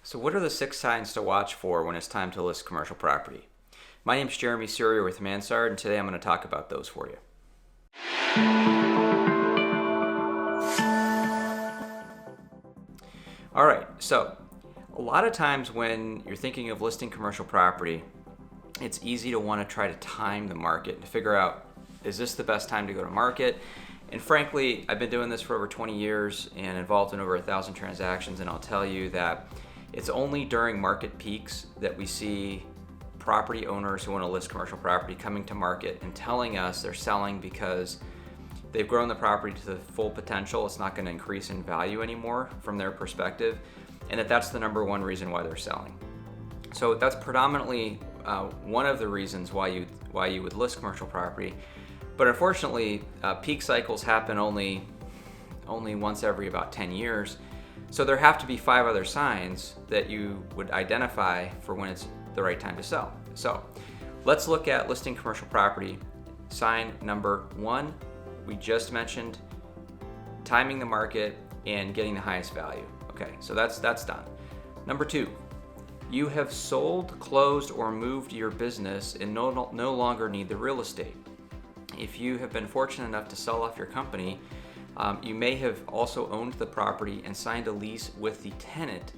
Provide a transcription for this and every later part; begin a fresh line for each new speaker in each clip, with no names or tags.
So what are the 6 signs to watch for when it's time to list commercial property? My name is Jeremy Surier with Mansard, and today I'm going to talk about those for you. All right, so a lot of times when you're thinking of listing commercial property, it's easy to want to try to time the market and to figure out, is this the best time to go to market? And frankly, I've been doing this for over 20 years and involved in over 1,000 transactions, and I'll tell you that it's only during market peaks that we see property owners who want to list commercial property coming to market and telling us they're selling because they've grown the property to the full potential. It's not going to increase in value anymore from their perspective, and that's the number one reason why they're selling. So that's predominantly one of the reasons why you would list commercial property. But unfortunately, peak cycles happen only once every about 10 years. So there have to be 5 other signs that you would identify for when it's the right time to sell. So let's look at listing commercial property. Sign number 1, we just mentioned timing the market and getting the highest value. Okay, so that's done. Number 2, you have sold, closed, or moved your business and no longer need the real estate. If you have been fortunate enough to sell off your company, you may have also owned the property and signed a lease with the tenant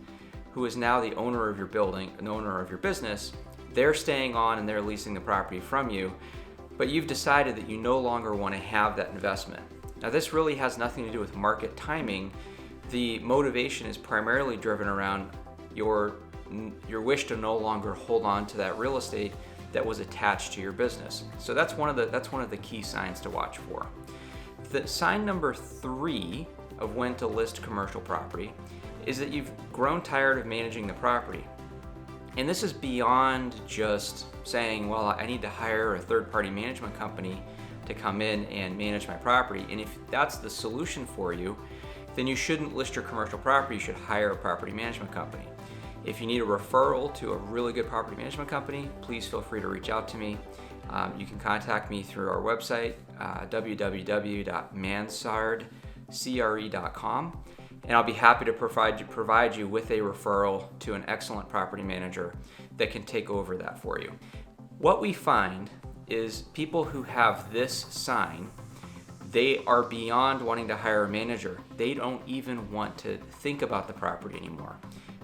who is now the owner of your building, an owner of your business. They're staying on and they're leasing the property from you, but you've decided that you no longer want to have that investment. Now, this really has nothing to do with market timing. The motivation is primarily driven around your wish to no longer hold on to that real estate that was attached to your business. So that's one of the key signs to watch for. The sign number 3 of when to list commercial property is that you've grown tired of managing the property. And this is beyond just saying, well, I need to hire a third-party management company to come in and manage my property. And if that's the solution for you, then you shouldn't list your commercial property, you should hire a property management company. If you need a referral to a really good property management company, please feel free to reach out to me. You can contact me through our website, www.mansardcre.com, and I'll be happy to provide you with a referral to an excellent property manager that can take over that for you. What we find is people who have this sign, they are beyond wanting to hire a manager. They don't even want to think about the property anymore.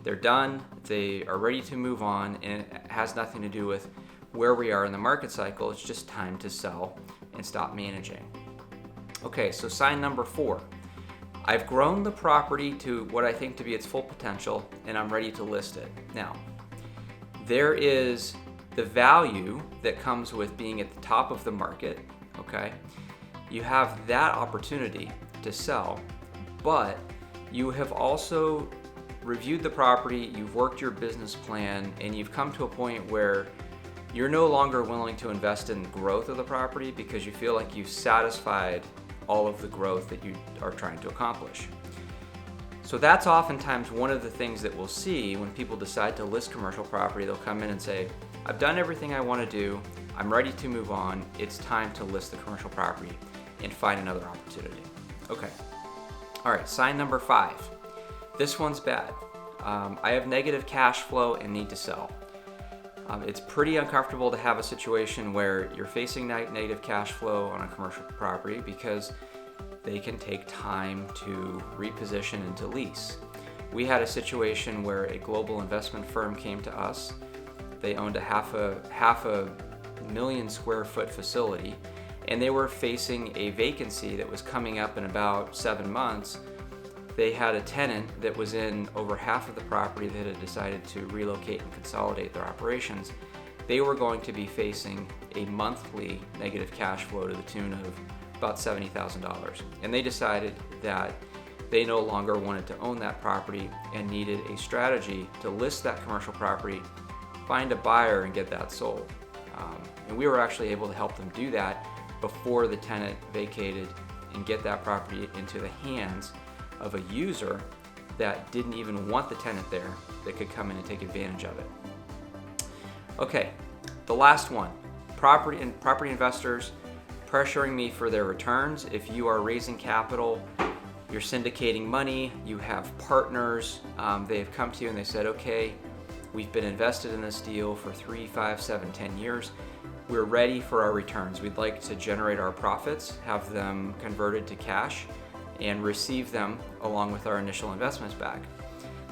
They're done, they are ready to move on, and it has nothing to do with where we are in the market cycle. It's just time to sell and stop managing. Okay, so sign number 4. I've grown the property to what I think to be its full potential, and I'm ready to list it. Now, there is the value that comes with being at the top of the market, okay? You have that opportunity to sell, but you have also reviewed the property, you've worked your business plan, and you've come to a point where you're no longer willing to invest in growth of the property because you feel like you've satisfied all of the growth that you are trying to accomplish. So that's oftentimes one of the things that we'll see when people decide to list commercial property. They'll come in and say, I've done everything I want to do, I'm ready to move on, it's time to list the commercial property and find another opportunity. Okay, all right, sign number 5. This one's bad. I have negative cash flow and need to sell. It's pretty uncomfortable to have a situation where you're facing negative cash flow on a commercial property because they can take time to reposition and to lease. We had a situation where a global investment firm came to us. They owned a half a million square foot facility, and they were facing a vacancy that was coming up in about 7 months. They had a tenant that was in over half of the property that had decided to relocate and consolidate their operations. They were going to be facing a monthly negative cash flow to the tune of about $70,000. And they decided that they no longer wanted to own that property and needed a strategy to list that commercial property, find a buyer, and get that sold. And we were actually able to help them do that before the tenant vacated and get that property into the hands of a user that didn't even want the tenant there, that could come in and take advantage of it. Okay, the last one, property investors pressuring me for their returns. If you are raising capital, you're syndicating money, you have partners, they've come to you and they said, okay, we've been invested in this deal for 3, 5, 7, 10 years. We're ready for our returns. We'd like to generate our profits, have them converted to cash, and receive them along with our initial investments back.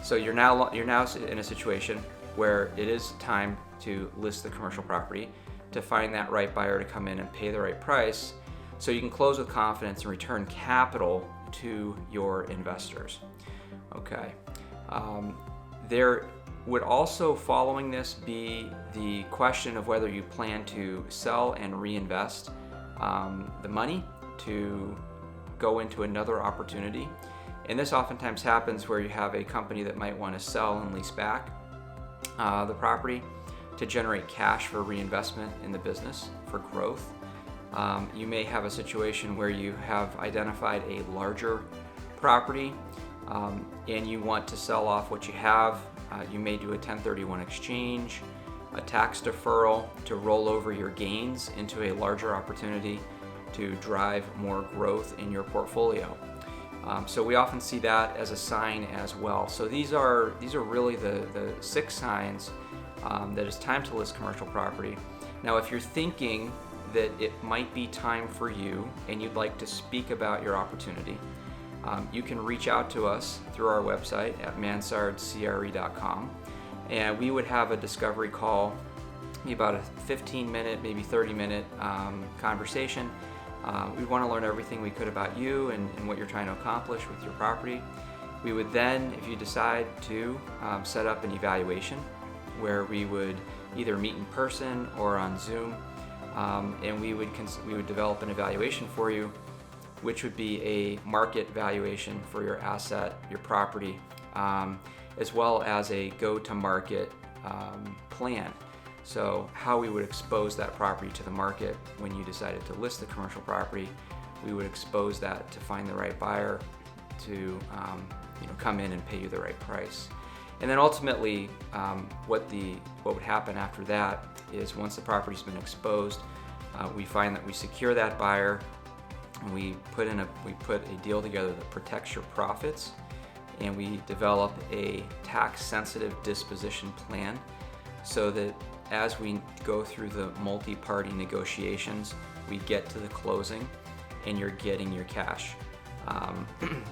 So you're now in a situation where it is time to list the commercial property, to find that right buyer to come in and pay the right price, so you can close with confidence and return capital to your investors. Okay. There would also, following this, be the question of whether you plan to sell and reinvest the money to go into another opportunity. And this oftentimes happens where you have a company that might want to sell and lease back the property to generate cash for reinvestment in the business for growth. You may have a situation where you have identified a larger property and you want to sell off what you have. You may do a 1031 exchange, a tax deferral to roll over your gains into a larger opportunity to drive more growth in your portfolio. So we often see that as a sign as well. So these are really the 6 signs that it's time to list commercial property. Now, if you're thinking that it might be time for you and you'd like to speak about your opportunity, you can reach out to us through our website at mansardcre.com, and we would have a discovery call, about a 15-minute, maybe 30-minute conversation. We want to learn everything we could about you and what you're trying to accomplish with your property. We would then, if you decide to, set up an evaluation where we would either meet in person or on Zoom, and we would develop an evaluation for you, which would be a market valuation for your asset, your property, as well as a go-to-market plan. So how we would expose that property to the market when you decided to list the commercial property. We would expose that to find the right buyer to come in and pay you the right price. And then ultimately, what would happen after that is, once the property's been exposed, we find that we secure that buyer, and we put a deal together that protects your profits, and we develop a tax-sensitive disposition plan so that as we go through the multi-party negotiations, we get to the closing and you're getting your cash.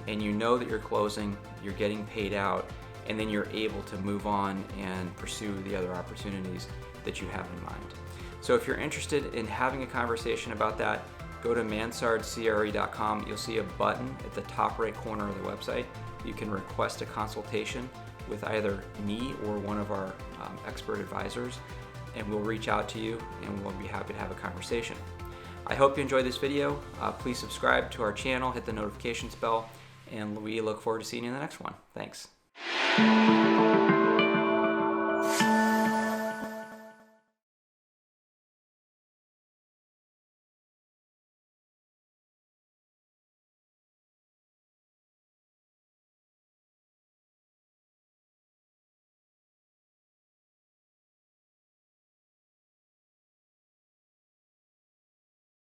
And you know that you're closing, you're getting paid out, and then you're able to move on and pursue the other opportunities that you have in mind. So if you're interested in having a conversation about that, go to mansardcre.com. You'll see a button at the top right corner of the website. You can request a consultation with either me or one of our expert advisors, and we'll reach out to you and we'll be happy to have a conversation. I hope you enjoyed this video. Please subscribe to our channel, hit the notifications bell, and we look forward to seeing you in the next one. Thanks.